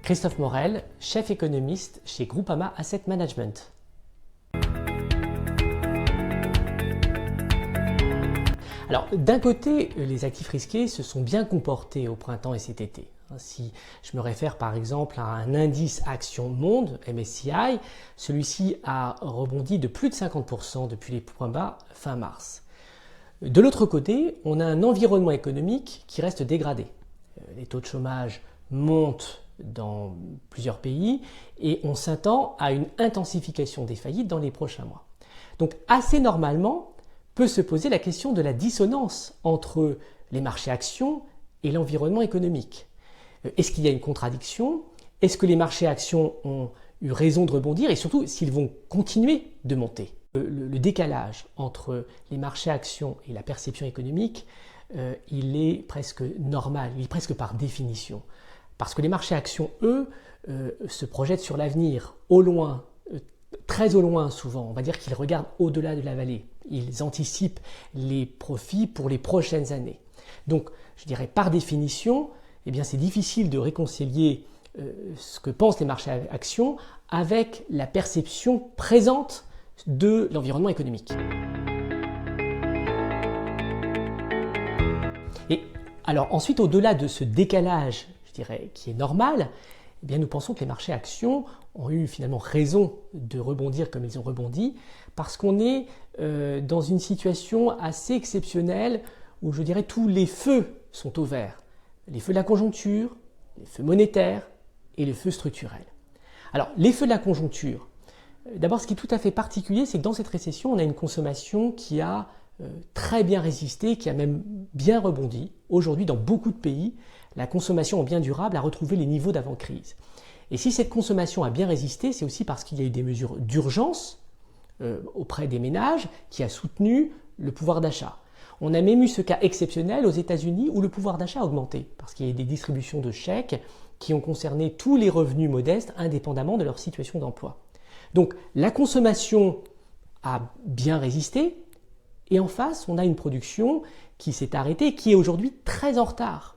Christophe Morel, chef économiste chez Groupama Asset Management. Alors, d'un côté, les actifs risqués se sont bien comportés au printemps et cet été. Si je me réfère par exemple à un indice Action Monde, MSCI, celui-ci a rebondi de plus de 50% depuis les points bas fin mars. De l'autre côté, on a un environnement économique qui reste dégradé. Les taux de chômage montent dans plusieurs pays et on s'attend à une intensification des faillites dans les prochains mois. Donc assez normalement, peut se poser la question de la dissonance entre les marchés actions et l'environnement économique. Est-ce qu'il y a une contradiction? Est-ce que les marchés actions ont eu raison de rebondir et surtout s'ils vont continuer de monter? Le décalage entre les marchés actions et la perception économique, il est presque normal, il est presque par définition. Parce que les marchés actions, eux, se projettent sur l'avenir, au loin, très au loin souvent. On va dire qu'ils regardent au-delà de la vallée. Ils anticipent les profits pour les prochaines années. Donc, je dirais par définition, eh bien, c'est difficile de réconcilier ce que pensent les marchés actions avec la perception présente de l'environnement économique. Et alors ensuite, au-delà de ce décalage, je dirais, qui est normal, eh bien, nous pensons que les marchés actions ont eu finalement raison de rebondir comme ils ont rebondi parce qu'on est dans une situation assez exceptionnelle où je dirais tous les feux sont au vert. Les feux de la conjoncture, les feux monétaires et les feux structurels. Alors, les feux de la conjoncture, d'abord ce qui est tout à fait particulier, c'est que dans cette récession, on a une consommation qui a très bien résisté, qui a même bien rebondi. Aujourd'hui, dans beaucoup de pays, la consommation en biens durables a retrouvé les niveaux d'avant-crise. Et si cette consommation a bien résisté, c'est aussi parce qu'il y a eu des mesures d'urgence auprès des ménages qui a soutenu le pouvoir d'achat. On a même eu ce cas exceptionnel aux États-Unis où le pouvoir d'achat a augmenté parce qu'il y a eu des distributions de chèques qui ont concerné tous les revenus modestes indépendamment de leur situation d'emploi. Donc la consommation a bien résisté et en face, on a une production qui s'est arrêtée et qui est aujourd'hui très en retard.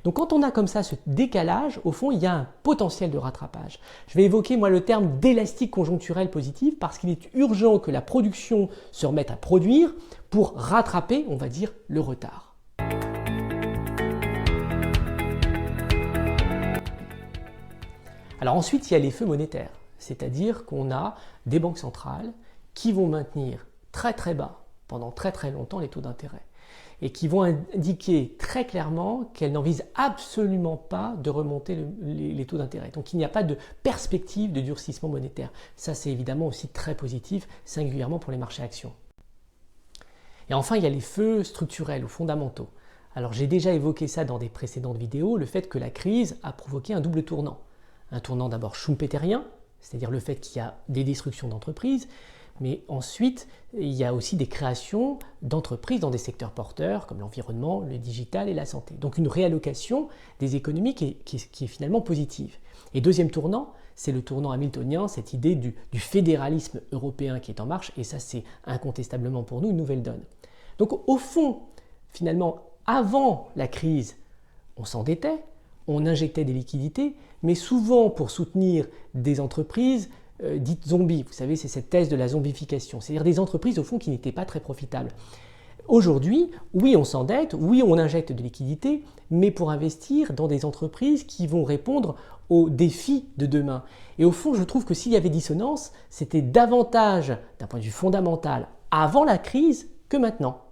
Donc quand on a comme ça ce décalage, au fond, il y a un potentiel de rattrapage. Je vais évoquer moi le terme d'élastique conjoncturel positif parce qu'il est urgent que la production se remette à produire pour rattraper, on va dire, le retard. Alors ensuite, il y a les feux monétaires, c'est-à-dire qu'on a des banques centrales qui vont maintenir très très bas pendant très très longtemps les taux d'intérêt et qui vont indiquer très clairement qu'elles n'envisagent absolument pas de remonter les taux d'intérêt. Donc il n'y a pas de perspective de durcissement monétaire. Ça c'est évidemment aussi très positif, singulièrement pour les marchés actions. Et enfin il y a les feux structurels ou fondamentaux. Alors j'ai déjà évoqué ça dans des précédentes vidéos, le fait que la crise a provoqué un double tournant. Un tournant d'abord schumpeterien, c'est-à-dire le fait qu'il y a des destructions d'entreprises, mais ensuite, il y a aussi des créations d'entreprises dans des secteurs porteurs comme l'environnement, le digital et la santé. Donc une réallocation des économies qui est finalement positive. Et deuxième tournant, c'est le tournant hamiltonien, cette idée du fédéralisme européen qui est en marche, et ça c'est incontestablement pour nous une nouvelle donne. Donc au fond, finalement, avant la crise, on s'endettait, on injectait des liquidités, mais souvent pour soutenir des entreprises dites zombies. Vous savez, c'est cette thèse de la zombification, c'est-à-dire des entreprises au fond qui n'étaient pas très profitables. Aujourd'hui, oui, on s'endette, oui, on injecte de liquidités, mais pour investir dans des entreprises qui vont répondre aux défis de demain. Et au fond, je trouve que s'il y avait dissonance, c'était davantage d'un point de vue fondamental avant la crise que maintenant.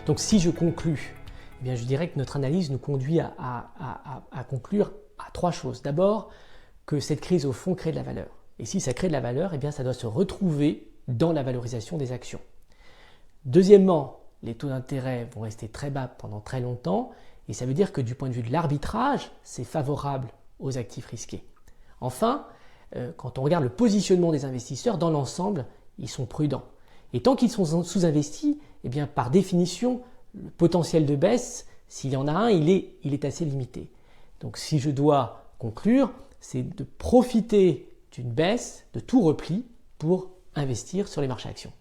Donc si je conclus, eh bien, je dirais que notre analyse nous conduit à conclure à trois choses. D'abord, que cette crise au fond crée de la valeur. Et si ça crée de la valeur, eh bien, ça doit se retrouver dans la valorisation des actions. Deuxièmement, les taux d'intérêt vont rester très bas pendant très longtemps et ça veut dire que du point de vue de l'arbitrage, c'est favorable aux actifs risqués. Enfin, quand on regarde le positionnement des investisseurs, dans l'ensemble, ils sont prudents. Et tant qu'ils sont sous-investis, eh bien, par définition, le potentiel de baisse, s'il y en a un, il est assez limité. Donc si je dois conclure, c'est de profiter d'une baisse, de tout repli, pour investir sur les marchés actions.